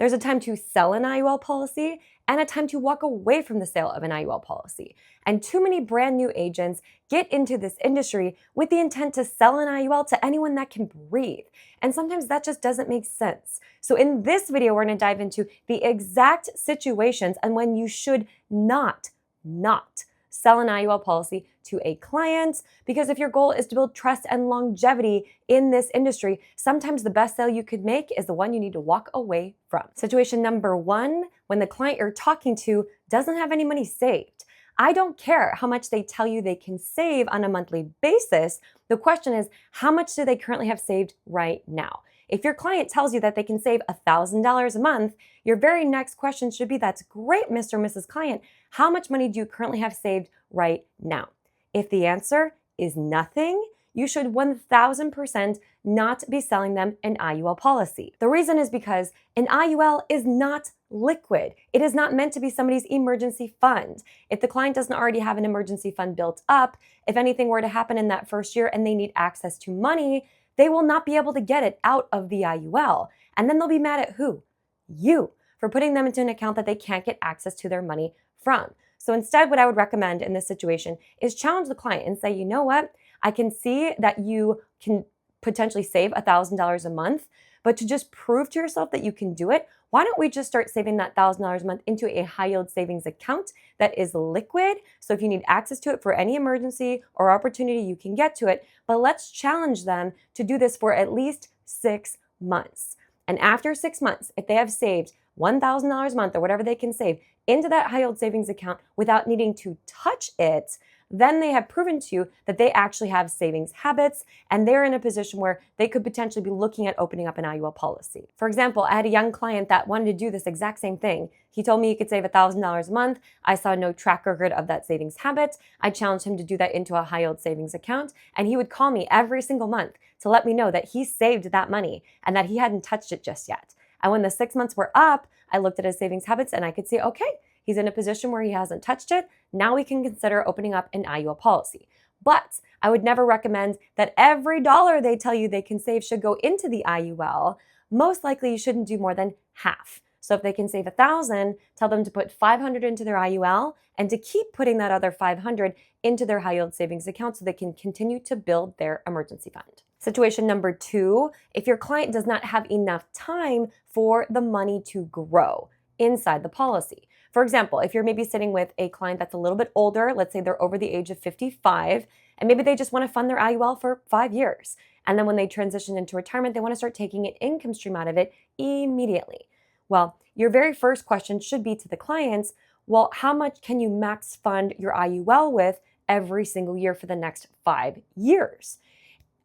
There's a time to sell an IUL policy and a time to walk away from the sale of an IUL policy. And too many brand new agents get into this industry with the intent to sell an IUL to anyone that can breathe. And sometimes that just doesn't make sense. So in this video, we're going to dive into the exact situations and when you should not sell an IUL policy to a client, because if your goal is to build trust and longevity in this industry, sometimes the best sale you could make is the one you need to walk away from. Situation number one, when the client you're talking to doesn't have any money saved. I don't care how much they tell you they can save on a monthly basis. The question is, how much do they currently have saved right now? If your client tells you that they can save $1,000 a month, your very next question should be, that's great, Mr. or Mrs. Client. How much money do you currently have saved right now? If the answer is nothing, you should 1000% not be selling them an IUL policy. The reason is because an IUL is not liquid. It is not meant to be somebody's emergency fund. If the client doesn't already have an emergency fund built up, if anything were to happen in that first year and they need access to money, they will not be able to get it out of the IUL. And then they'll be mad at who? You, for putting them into an account that they can't get access to their money from. So instead, what I would recommend in this situation is challenge the client and say, you know what? I can see that you can potentially save $1,000 a month, but to just prove to yourself that you can do it, why don't we just start saving that $1,000 a month into a high yield savings account that is liquid? So if you need access to it for any emergency or opportunity, you can get to it. But let's challenge them to do this for at least 6 months. And after 6 months, if they have saved $1,000 a month or whatever they can save into that high yield savings account without needing to touch it, then they have proven to you that they actually have savings habits and they're in a position where they could potentially be looking at opening up an IUL policy. For example, I had a young client that wanted to do this exact same thing. He told me he could save $1,000 a month. I saw no track record of that savings habit. I challenged him to do that into a high yield savings account, and he would call me every single month to let me know that he saved that money and that he hadn't touched it just yet. And when the 6 months were up, I looked at his savings habits and I could see, okay, he's in a position where he hasn't touched it. Now we can consider opening up an IUL policy. But I would never recommend that every dollar they tell you they can save should go into the IUL. Most likely you shouldn't do more than half. So if they can save $1,000, tell them to put $500 into their IUL and to keep putting that other $500 into their high yield savings account so they can continue to build their emergency fund. Situation number two, if your client does not have enough time for the money to grow inside the policy. For example, if you're maybe sitting with a client that's a little bit older, let's say they're over the age of 55, and maybe they just want to fund their IUL for 5 years. And then when they transition into retirement, they want to start taking an income stream out of it immediately. Well, your very first question should be to the clients, well, how much can you max fund your IUL with every single year for the next 5 years?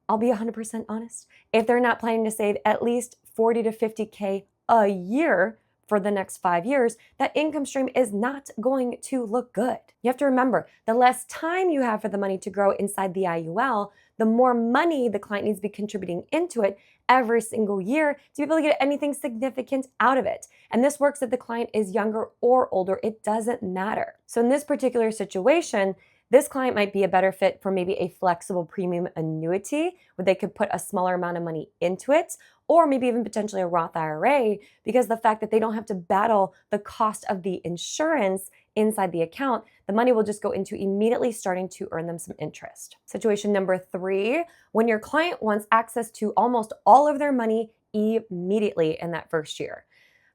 I'll be 100% honest. If they're not planning to save at least 40 to 50K a year for the next 5 years, that income stream is not going to look good. You have to remember, the less time you have for the money to grow inside the IUL, the more money the client needs to be contributing into it every single year to be able to get anything significant out of it. And this works if the client is younger or older, it doesn't matter. So in this particular situation, this client might be a better fit for maybe a flexible premium annuity where they could put a smaller amount of money into it, or maybe even potentially a Roth IRA, because the fact that they don't have to battle the cost of the insurance inside the account, the money will just go into immediately starting to earn them some interest. Situation number three, when your client wants access to almost all of their money immediately in that first year.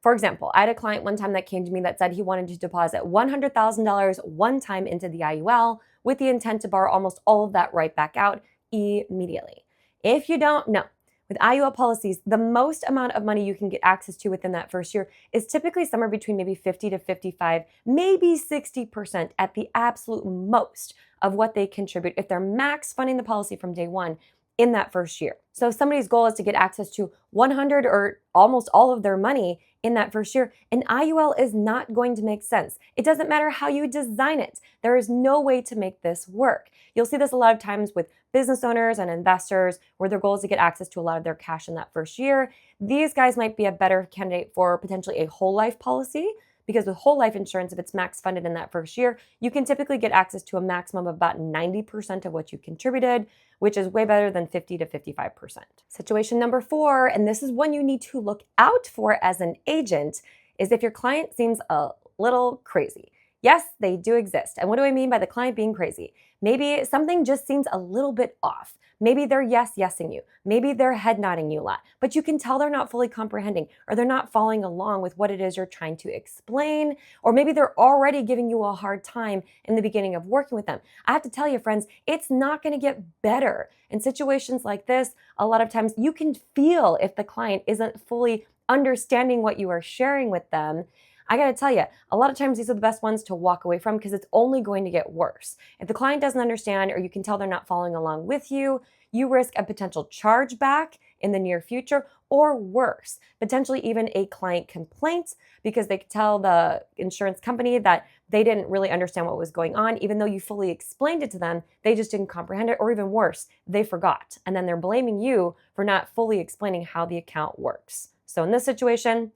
For example, I had a client one time that came to me that said he wanted to deposit $100,000 one time into the IUL with the intent to borrow almost all of that right back out immediately. If you don't know, with IUL policies, the most amount of money you can get access to within that first year is typically somewhere between maybe 50 to 55, maybe 60% at the absolute most of what they contribute if they're max funding the policy from day one in that first year. So if somebody's goal is to get access to 100 or almost all of their money in that first year, an IUL is not going to make sense. It doesn't matter how you design it. There is no way to make this work. You'll see this a lot of times with business owners and investors where their goal is to get access to a lot of their cash in that first year. These guys might be a better candidate for potentially a whole life policy because with whole life insurance, if it's max funded in that first year, you can typically get access to a maximum of about 90% of what you contributed, which is way better than 50 to 55%. Situation number 4, and this is one you need to look out for as an agent, is if your client seems a little crazy. Yes, they do exist. And what do I mean by the client being crazy? Maybe something just seems a little bit off. Maybe they're yesing you. Maybe they're head nodding you a lot, but you can tell they're not fully comprehending, or they're not following along with what it is you're trying to explain, or maybe they're already giving you a hard time in the beginning of working with them. I have to tell you, friends, it's not going to get better. In situations like this, a lot of times you can feel if the client isn't fully understanding what you are sharing with them. I gotta tell you, a lot of times these are the best ones to walk away from because it's only going to get worse. If the client doesn't understand, or you can tell they're not following along with you, you risk a potential chargeback in the near future, or worse, potentially even a client complaint, because they could tell the insurance company that they didn't really understand what was going on, even though you fully explained it to them. They just didn't comprehend it, or even worse, they forgot. And then they're blaming you for not fully explaining how the account works. So in this situation,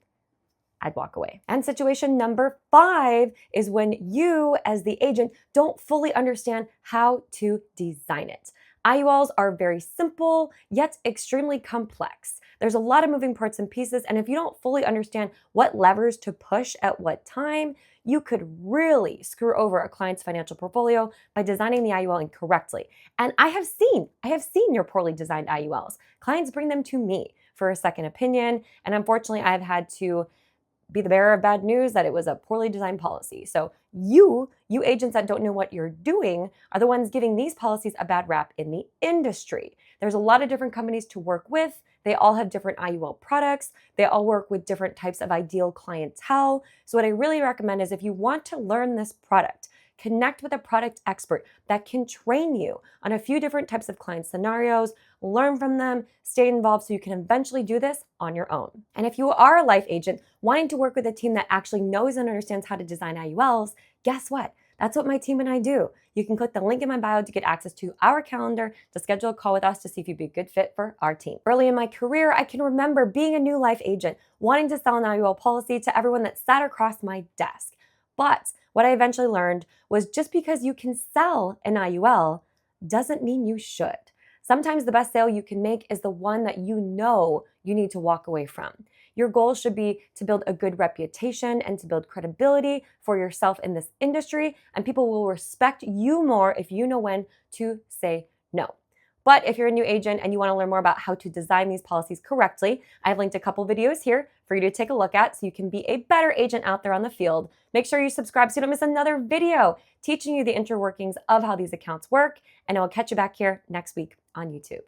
I'd walk away. And situation number 5 is when you, as the agent, don't fully understand how to design it. IULs are very simple, yet extremely complex. There's a lot of moving parts and pieces, and if you don't fully understand what levers to push at what time, you could really screw over a client's financial portfolio by designing the IUL incorrectly. And I have seen your poorly designed IULs. Clients bring them to me for a second opinion, and unfortunately, I've had to be the bearer of bad news that it was a poorly designed policy. So you agents that don't know what you're doing are the ones giving these policies a bad rap in the industry. There's a lot of different companies to work with. They all have different IUL products. They all work with different types of ideal clientele. So what I really recommend is if you want to learn this product, connect with a product expert that can train you on a few different types of client scenarios, learn from them, stay involved so you can eventually do this on your own. And if you are a life agent wanting to work with a team that actually knows and understands how to design IULs, guess what? That's what my team and I do. You can click the link in my bio to get access to our calendar to schedule a call with us to see if you'd be a good fit for our team. Early in my career, I can remember being a new life agent, wanting to sell an IUL policy to everyone that sat across my desk. But what I eventually learned was just because you can sell an IUL doesn't mean you should. Sometimes the best sale you can make is the one that you know you need to walk away from. Your goal should be to build a good reputation and to build credibility for yourself in this industry, and people will respect you more if you know when to say no. But if you're a new agent and you want to learn more about how to design these policies correctly, I've linked a couple videos here for you to take a look at so you can be a better agent out there on the field. Make sure you subscribe so you don't miss another video teaching you the interworkings of how these accounts work, and I will catch you back here next week on YouTube.